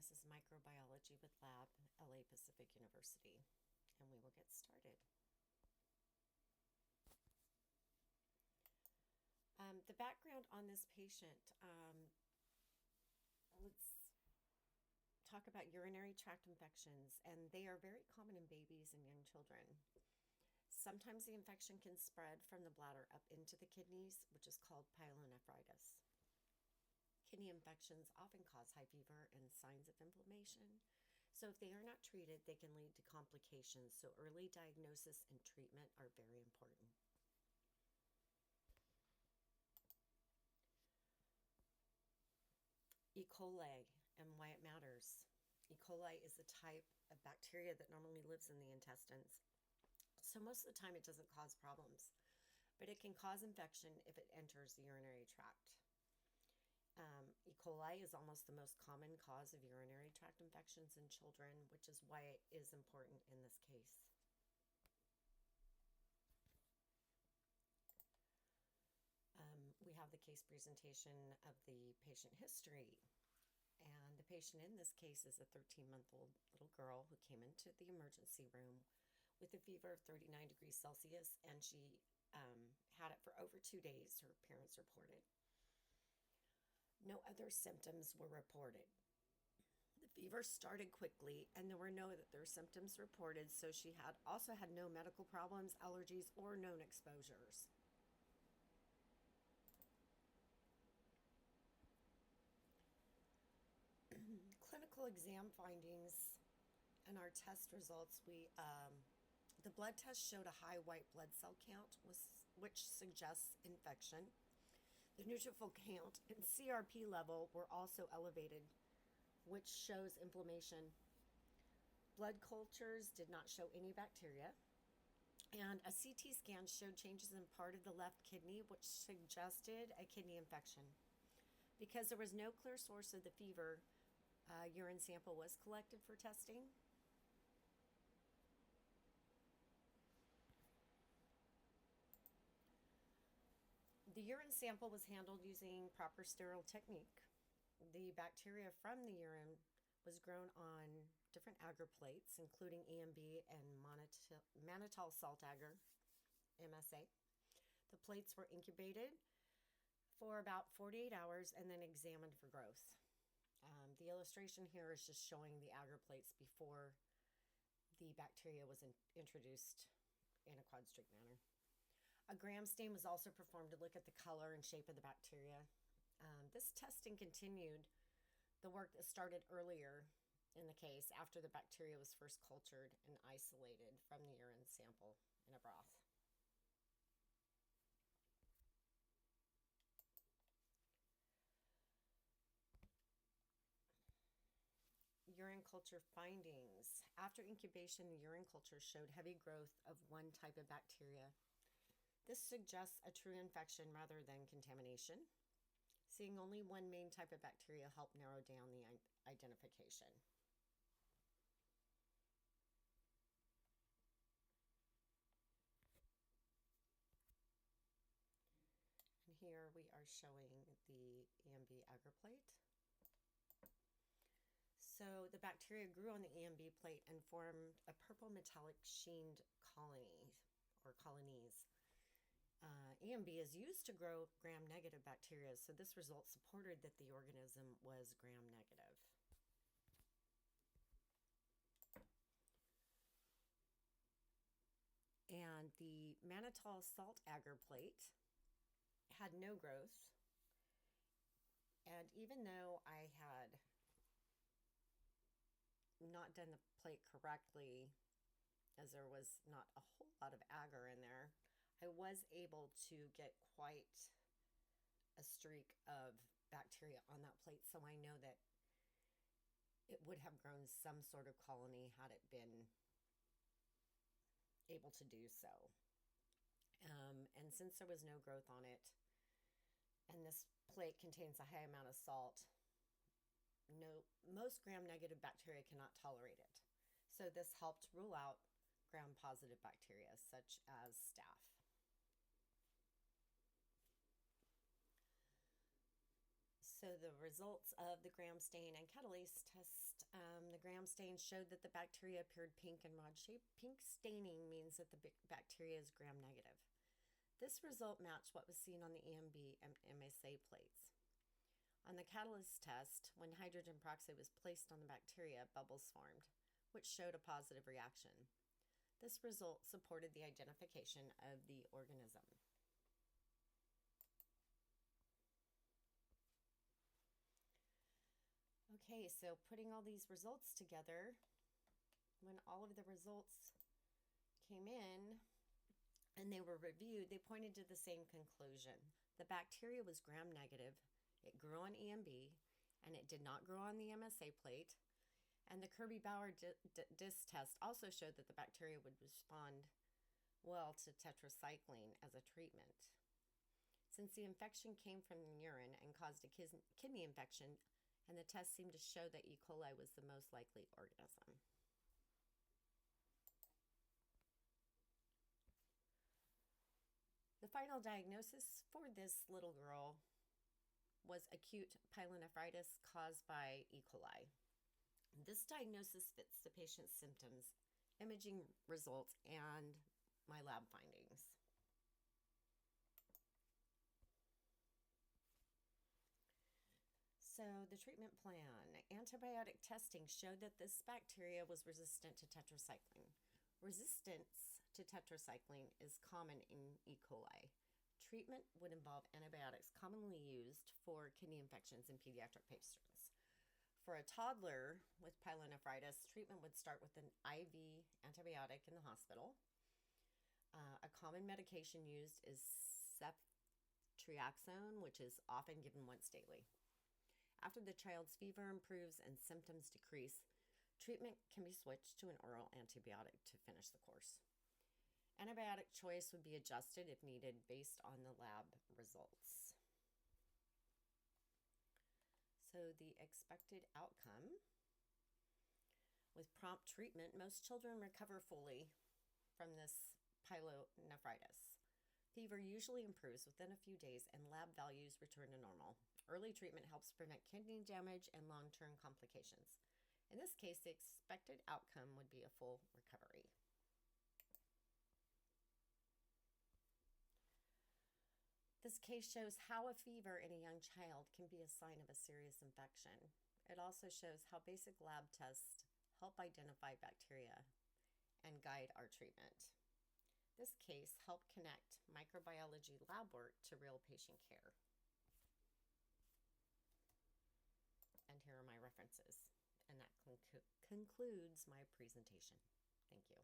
this is Microbiology with Lab, LA Pacific University, and we will get started. The background on this patient, let's talk about urinary tract infections, and they are very common in babies and young children. Sometimes the infection can spread from the bladder up into the kidneys, which is called pyelonephritis. Kidney infections often cause high fever and signs of inflammation. So if they are not treated, they can lead to complications. So early diagnosis and treatment are very important. E. coli and why it matters. E. coli is the type of bacteria that normally lives in the intestines. So most of the time it doesn't cause problems, but it can cause infection if it enters the urinary tract. E. coli is almost the most common cause of urinary tract infections in children, which is why it is important in this case. We have the case presentation of the patient history. And the patient in this case is a 13-month-old little girl who came into the emergency room with a fever of 39 degrees Celsius, and she had it for over 2 days, her parents reported. No other symptoms were reported. The fever started quickly, and there were no other symptoms reported, so she also had no medical problems, allergies, or known exposures. Clinical exam findings and our test results, the blood test showed a high white blood cell count, which suggests infection. The neutrophil count and CRP level were also elevated, which shows inflammation. Blood cultures did not show any bacteria, and a CT scan showed changes in part of the left kidney, which suggested a kidney infection. Because there was no clear source of the fever, a urine sample was collected for testing. The urine sample was handled using proper sterile technique. The bacteria from the urine was grown on different agar plates, including EMB and mannitol salt agar, MSA. The plates were incubated for about 48 hours and then examined for growth. The illustration here is just showing the agar plates before the bacteria was introduced in a quad streak manner. A gram stain was also performed to look at the color and shape of the bacteria. This testing continued the work that started earlier in the case after the bacteria was first cultured and isolated from the urine sample in a broth. Urine culture findings. After incubation, the urine culture showed heavy growth of one type of bacteria. This suggests a true infection rather than contamination. Seeing only one main type of bacteria helped narrow down the identification. And here we are showing the EMB agar plate. So the bacteria grew on the EMB plate and formed a purple metallic sheened colony or colonies. EMB is used to grow gram-negative bacteria, so this result supported that the organism was gram-negative. And the mannitol salt agar plate had no growth, and even though I had not done the plate correctly, as there was not a whole lot of agar in there, I was able to get quite a streak of bacteria on that plate, so I know that it would have grown some sort of colony had it been able to do so. And since there was no growth on it, and this plate contains a high amount of salt, most gram-negative bacteria cannot tolerate it. So this helped rule out gram-positive bacteria, such as staph. So the results of the gram stain and catalase test The gram stain showed that the bacteria appeared pink and rod shaped. Pink staining means that the bacteria is gram negative. This result matched what was seen on the EMB and MSA plates. On the catalyst test, when hydrogen peroxide was placed on the bacteria, bubbles formed, which showed a positive reaction. This result supported the identification of the organism. Okay, so putting all these results together, when all of the results came in and they were reviewed, they pointed to the same conclusion. The bacteria was gram negative, it grew on EMB, and it did not grow on the MSA plate. And the Kirby-Bauer DIS test also showed that the bacteria would respond well to tetracycline as a treatment. Since the infection came from the urine and caused a kidney infection, and the test seemed to show that E. coli was the most likely organism. The final diagnosis for this little girl was acute pyelonephritis caused by E. coli. This diagnosis fits the patient's symptoms, imaging results, and my lab findings. So the treatment plan. Antibiotic testing showed that this bacteria was resistant to tetracycline. Resistance to tetracycline is common in E. coli. Treatment would involve antibiotics commonly used for kidney infections in pediatric patients. For a toddler with pyelonephritis, treatment would start with an IV antibiotic in the hospital. A common medication used is ceftriaxone, which is often given once daily. After the child's fever improves and symptoms decrease, treatment can be switched to an oral antibiotic to finish the course. Antibiotic choice would be adjusted if needed based on the lab results. So the expected outcome: with prompt treatment, most children recover fully from this pyelonephritis. Fever usually improves within a few days and lab values return to normal. Early treatment helps prevent kidney damage and long-term complications. In this case, the expected outcome would be a full recovery. This case shows how a fever in a young child can be a sign of a serious infection. It also shows how basic lab tests help identify bacteria and guide our treatment. This case helped connect microbiology lab work to real patient care. And here are my references. And that concludes my presentation. Thank you.